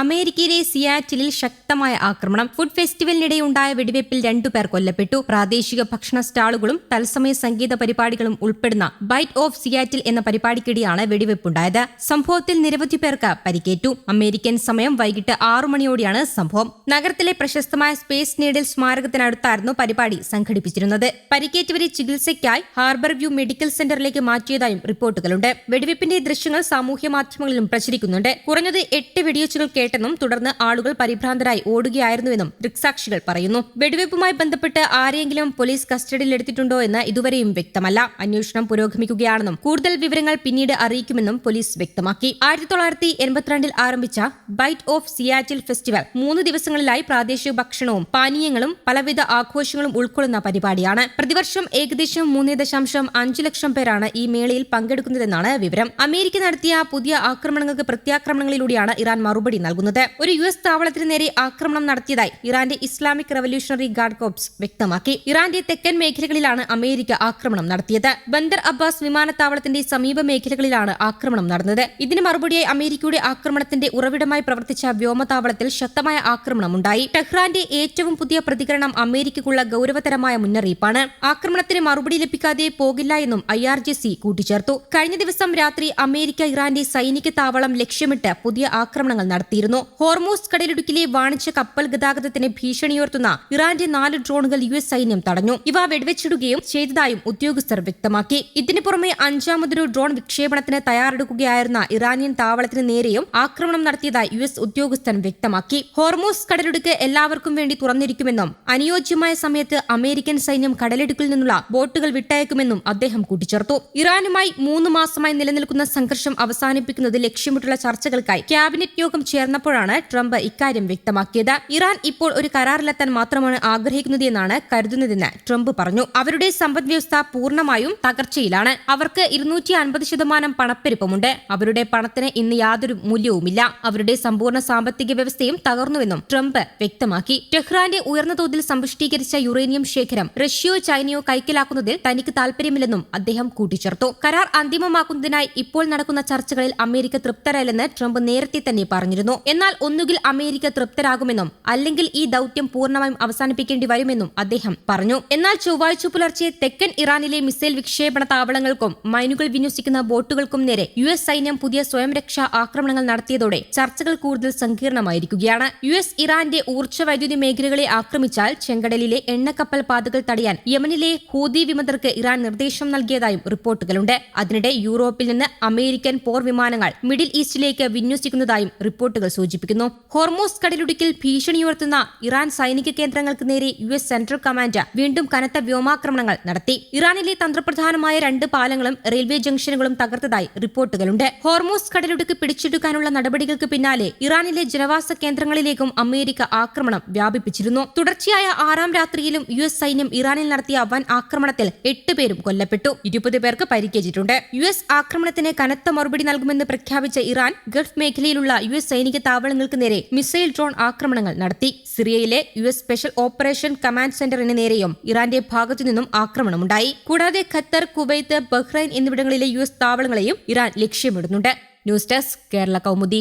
അമേരിക്കയിലെ സിയാറ്റിലിൽ ശക്തമായ ആക്രമണം. ഫുഡ് ഫെസ്റ്റിവലിനിടെയുണ്ടായ വെടിവെപ്പിൽ 2 പേർ കൊല്ലപ്പെട്ടു. പ്രാദേശിക ഭക്ഷണ സ്റ്റാളുകളും തത്സമയ സംഗീത പരിപാടികളും ഉൾപ്പെടുന്ന ബൈറ്റ് ഓഫ് സിയാറ്റിൽ എന്ന പരിപാടിക്കിടെയാണ് വെടിവെപ്പുണ്ടായത്. സംഭവത്തിൽ നിരവധി പേർക്ക് പരിക്കേറ്റു. അമേരിക്കൻ സമയം വൈകിട്ട് 6 മണിയോടെയാണ് സംഭവം. നഗരത്തിലെ പ്രശസ്തമായ സ്പേസ് നീഡിൽ സ്മാരകത്തിനടുത്തായിരുന്നു പരിപാടി സംഘടിപ്പിച്ചിരുന്നത്. പരിക്കേറ്റവരെ ചികിത്സയ്ക്കായി ഹാർബർ വ്യൂ മെഡിക്കൽ സെന്ററിലേക്ക് മാറ്റിയതായും റിപ്പോർട്ടുകളുണ്ട്. വെടിവെപ്പിന്റെ ദൃശ്യങ്ങൾ സാമൂഹ്യ മാധ്യമങ്ങളിലും പ്രചരിക്കുന്നുണ്ട്. കുറഞ്ഞത് 8 വെടിവെച്ചുകൾ കേട്ടെന്നും തുടർന്ന് ആളുകൾ പരിഭ്രാന്തരായി ഓടുകയായിരുന്നുവെന്നും ദൃക്സാക്ഷികൾ പറയുന്നു. വെടിവെപ്പുമായി ബന്ധപ്പെട്ട് ആരെയെങ്കിലും പോലീസ് കസ്റ്റഡിയിലെടുത്തിട്ടുണ്ടോ എന്ന് ഇതുവരെയും വ്യക്തമല്ല. അന്വേഷണം പുരോഗമിക്കുകയാണെന്നും കൂടുതൽ വിവരങ്ങൾ പിന്നീട് അറിയിക്കുമെന്നും പോലീസ് വ്യക്തമാക്കി. 1982 ആരംഭിച്ച ബൈറ്റ് ഓഫ് സിയാറ്റിൽ ഫെസ്റ്റിവൽ 3 ദിവസങ്ങളിലായി പ്രാദേശിക ഭക്ഷണവും പാനീയങ്ങളും പലവിധ ആഘോഷങ്ങളും ഉൾക്കൊള്ളുന്ന പരിപാടിയാണ്. പ്രതിവർഷം ഏകദേശം 3.5 ലക്ഷം പേരാണ് ഈ മേളയിൽ പങ്കെടുക്കുന്നതെന്നാണ് വിവരം. അമേരിക്ക നടത്തിയ പുതിയ ആക്രമണങ്ങൾക്ക് പ്രത്യാക്രമണങ്ങളിലൂടെയാണ് ഇറാൻ മറുപടി നൽകുന്നത്. ഒരു US താവളത്തിന് നേരെ ആക്രമണം നടത്തിയതായി ഇറാന്റെ ഇസ്ലാമിക് റവല്യൂഷണറി ഗാർഡ് കോർപ്സ് വ്യക്തമാക്കി. ഇറാന്റെ തെക്കൻ മേഖലകളിലാണ് അമേരിക്ക ആക്രമണം നടത്തിയത്. ബന്ദർ അബ്ബാസ് വിമാനത്താവളത്തിന്റെ സമീപ മേഖലകളിലാണ് ആക്രമണം നടന്നത്. ഇതിന് മറുപടിയായി അമേരിക്കയുടെ ആക്രമണത്തിന്റെ ഉറവിടമായി പ്രവർത്തിച്ച വ്യോമതാവളത്തിൽ ശക്തമായ ആക്രമണമുണ്ടായി. ടെഹ്റാന്റെ ഏറ്റവും പുതിയ പ്രതികരണം അമേരിക്കയ്ക്കുള്ള ഗൌരവതരമായ മുന്നറിയിപ്പാണ്. ആക്രമണത്തിന് മറുപടി ലഭിക്കാതെ പോകില്ല എന്നും IRGC കൂട്ടിച്ചേർത്തു. കഴിഞ്ഞ ദിവസം രാത്രി അമേരിക്ക ഇറാന്റെ സൈനിക താവളം ലക്ഷ്യമിട്ട് പുതിയ ആക്രമണങ്ങൾ നടത്തിയിരുന്നു. ഹോർമൂസ് കടലിടുക്കിലെ വാണിജ്യ കപ്പൽ ഗതാഗതത്തിന് ഭീഷണിയുയർത്തുന്ന ഇറാന്റെ 4 ഡ്രോണുകൾ US സൈന്യം തടഞ്ഞു. ഇവ വെടിവെച്ചിടുകയും ചെയ്തതായും ഉദ്യോഗസ്ഥർ വ്യക്തമാക്കി. ഇതിനു പുറമെ 5ാമതൊരു ഡ്രോൺ വിക്ഷേപണത്തിന് തയ്യാറെടുക്കുകയായിരുന്ന ഇറാനിയൻ താവളത്തിന് നേരെയും ആക്രമണം നടത്തിയതായി US ഉദ്യോഗസ്ഥൻ വ്യക്തമാക്കി. ഹോർമൂസ് കടലിടുക്ക് എല്ലാവർക്കും വേണ്ടി തുറന്നിരിക്കുമെന്നും അനുയോജ്യമായ സമയത്ത് അമേരിക്കൻ സൈന്യം കടലിടുക്കിൽ നിന്നുള്ള ബോട്ടുകൾ വിട്ടയക്കുമെന്നും അദ്ദേഹം കൂട്ടിച്ചേർത്തു. ഇറാനുമായി 3 മാസമായി നിലനിൽക്കുന്ന സംഘർഷം അവസാനിപ്പിക്കുന്നത് ലക്ഷ്യമിട്ടുള്ള ചർച്ചകൾക്കായി ക്യാബിനറ്റ് യോഗം ചേർന്നപ്പോഴാണ് ട്രംപ് ഇക്കാര്യം വ്യക്തമാക്കിയത്. ഇറാൻ ഇപ്പോൾ ഒരു കരാറിലെത്താൻ മാത്രമാണ് ആഗ്രഹിക്കുന്നതെന്നാണ് കരുതുന്നതെന്ന് ട്രംപ് പറഞ്ഞു. അവരുടെ സമ്പദ്വ്യവസ്ഥ പൂർണ്ണമായും തകർച്ചയിലാണ്. അവർക്ക് 250% പണപ്പെരുപ്പമുണ്ട്. അവരുടെ പണത്തിന് ഇന്ന് യാതൊരു മൂല്യവുമില്ല. അവരുടെ സമ്പൂർണ്ണ സാമ്പത്തിക വ്യവസ്ഥയും തകർന്നുവെന്നും ട്രംപ് വ്യക്തമാക്കി. ടെഹ്റാന്റെ ഉയർന്ന തോതിൽ സമ്പുഷ്ടീകരിച്ച യുറേനിയം ശേഖരം റഷ്യയോ ചൈനയോ കൈക്കലാക്കുന്നതിൽ തനിക്ക് താൽപര്യമില്ലെന്നും അദ്ദേഹം കൂട്ടിച്ചേർത്തു. കരാർ അന്തിമമാക്കുന്നതിനായി ഇപ്പോൾ നടക്കുന്ന ചർച്ചകളിൽ അമേരിക്ക തൃപ്തരല്ലെന്ന് ട്രംപ് നേരത്തെ തന്നെ പറഞ്ഞിരുന്നു. എന്നാൽ ഒന്നുകിൽ അമേരിക്ക തൃപ്തരാകുമെന്നും അല്ലെങ്കിൽ ഈ ദൌത്യം പൂർണ്ണമായും അവസാനിപ്പിക്കേണ്ടി വരുമെന്നും അദ്ദേഹം പറഞ്ഞു. എന്നാൽ ചൊവ്വാഴ്ച പുലർച്ചെ തെക്കൻ ഇറാനിലെ മിസൈൽ വിക്ഷേപണ താവളങ്ങൾക്കും മൈനുകൾ വിന്യസിക്കുന്ന ബോട്ടുകൾക്കും നേരെ US സൈന്യം പുതിയ സ്വയംരക്ഷാ ആക്രമണങ്ങൾ നടത്തിയതോടെ ചർച്ചകൾ കൂടുതൽ സങ്കീർണമായിരിക്കുകയാണ്. US ഇറാന്റെ ഊർജ്ജ വൈദ്യുതി മേഖലകളെ ആക്രമിച്ചാൽ ചെങ്കടലിലെ എണ്ണക്കപ്പൽ പാതകൾ തടയാൻ യമനിലെ ഹൂതി വിമതർക്ക് ഇറാൻ നിർദ്ദേശം നൽകിയതായും റിപ്പോർട്ടുകളുണ്ട്. അതിനിടെ യൂറോപ്പിൽ നിന്ന് അമേരിക്കൻ പോർ വിമാനങ്ങൾ മിഡിൽ ഈസ്റ്റിലേക്ക് വിന്യസിക്കുന്നതായും റിപ്പോർട്ടുകൾ സൂചിപ്പിക്കുന്നു. ഹോർമൂസ് കടലിടുക്കിൽ ഭീഷണിയുയർത്തുന്ന ഇറാൻ സൈനിക കേന്ദ്രങ്ങൾക്ക് നേരെ US സെൻട്രൽ കമാൻഡ് വീണ്ടും കനത്ത വ്യോമാക്രമണങ്ങൾ നടത്തി. ഇറാനിലെ തന്ത്രപ്രധാനമായ 2 പാലങ്ങളും റെയിൽവേ ജംഗ്ഷനുകളും തകർത്തതായി റിപ്പോർട്ടുകളുണ്ട്. ഹോർമൂസ് കടലിടുക്ക് പിടിച്ചെടുക്കാനുള്ള നടപടികൾക്ക് പിന്നാലെ ഇറാനിലെ ജനവാസ കേന്ദ്രങ്ങളിലേക്കും അമേരിക്ക ആക്രമണം വ്യാപിപ്പിച്ചിരുന്നു. തുടർച്ചയായ 6ാം രാത്രിയിലും US സൈന്യം ഇറാനിൽ നടത്തിയ വൻ ആക്രമണത്തിൽ 8 പേരും കൊല്ലപ്പെട്ടു. 20 പേർക്ക് പരിക്കേറ്റിട്ടുണ്ട്. US ആക്രമണത്തിന് കനത്ത മറുപടി നൽകുമെന്ന് പ്രഖ്യാപിച്ച ഇറാൻ ഗൾഫ് മേഖലയിലുള്ള US സൈനിക താവളങ്ങൾക്ക് നേരെ മിസൈൽ ഡ്രോൺ ആക്രമണങ്ങൾ നടത്തി. സിറിയയിലെ US സ്പെഷ്യൽ ഓപ്പറേഷൻ കമാൻഡ് സെന്ററിന് നേരെയും ഇറാന്റെ ഭാഗത്തു നിന്നും ആക്രമണമുണ്ടായി. കൂടാതെ ഖത്തർ, കുവൈത്ത്, ബഹ്റൈൻ എന്നിവിടങ്ങളിലെ US താവളങ്ങളെയും ഇറാൻ ലക്ഷ്യമിടുന്നുണ്ട്. News desk Kerala Kaumudi.